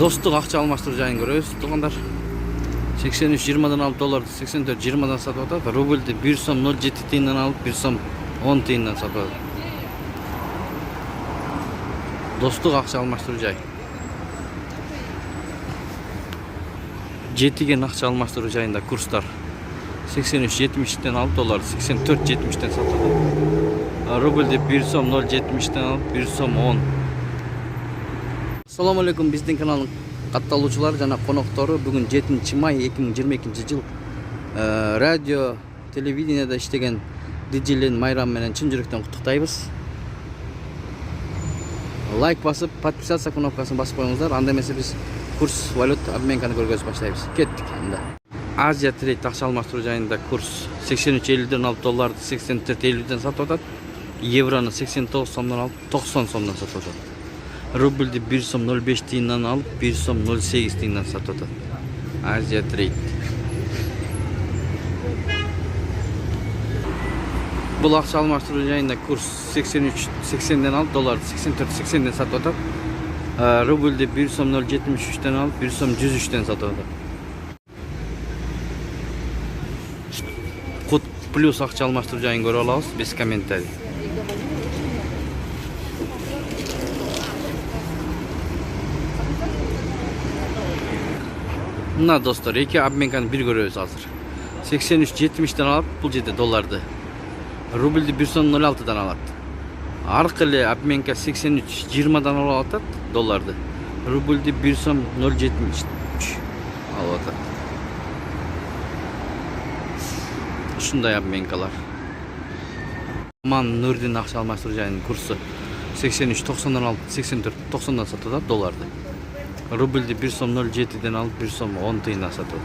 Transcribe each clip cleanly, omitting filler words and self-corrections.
Достук акча алмаштыруу жайын көрөбүз туугандар. 83.20'dan alıp doları 84.20'dan satып атат. Рубльді 1 сом 07 тиындан алып 1 сом 10 тиындан сатып атат. Достук акча алмаштыруу жай. Жетиген акча алмаштыруу жайында курстар 83.70'den алып doları 84.70'den сатып атат. Рубльді 1 сом 0.70'den алып 1 сом 10. Assalamu alaikum, биздин каналдын катталуучулары жана коноктору. Бүгүн 7 май 2022 жыл радио, телевидениеде иштеген диджейлердин майрамы менен чын жүрөктөн куттуктайбыз. Лайк басып, подписаться кнопкасын басып коюңуздар. Анда эмесе биз курс валют обменканы көргөзүп баштайбыз. Кеттик анда. Азия трейд акча алмаштыруу жайында курс 83.50'den алып долларды 84.50'den сатып атат. Евроны 89 сомдон алып 90 сомдон сатып атат. Рубльді 1 сом 05 тиындан алып 1 сом 08 тиындан сатып атат. Азия трейд. Бұл акча алмаштыруу жайында курс 83.80'den алып долларды 84.80'den сатып атат. Рубльді 1 сом 0.73'den алып 1 сом 103'den сатып атат. Код плюс акча алмаштыруу жайын көрүп алабыз без комментарий. Мына достор, эки обменканы бир көрөбүз азыр. 83.70'den алып бул жерде долларды. Рубльді 1 сом 06'dan алат. Аркылы обменка 83.20'dan алып атат долларды. Рубльді 1 сом 0.73 алып атат. Ушундай обменкалар. Ман Нурдин акча алмаштыруу жайынын курсу 83.90'dan алып 84.90'dan сатып атат долларды. Рубльді 1 сом 07'den алып 1 сом 10 тиындан сатып атат.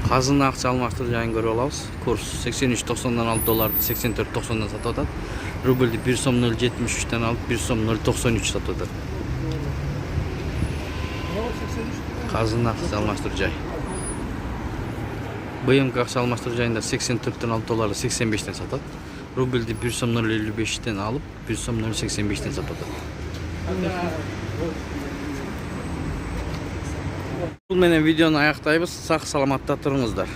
Казына акча алмаштыруу жайын көрүп алабыз. Курс 83.90'dan алып долларды 84.90'dan сатып атат. Рубльді 1 сом 0.73'den алып 1 сом 0.93 сатып атат. Казына акча алмаштыруу жай. БМК акча алмаштыруу жайында 84'den алып долларды 85'den сатат. Рубльді 1 сом 0.55'den алып 1 сом 0.85'den сатып атат. Бул менен видеону аяктайбыз. Сак саламатта туруңуздар.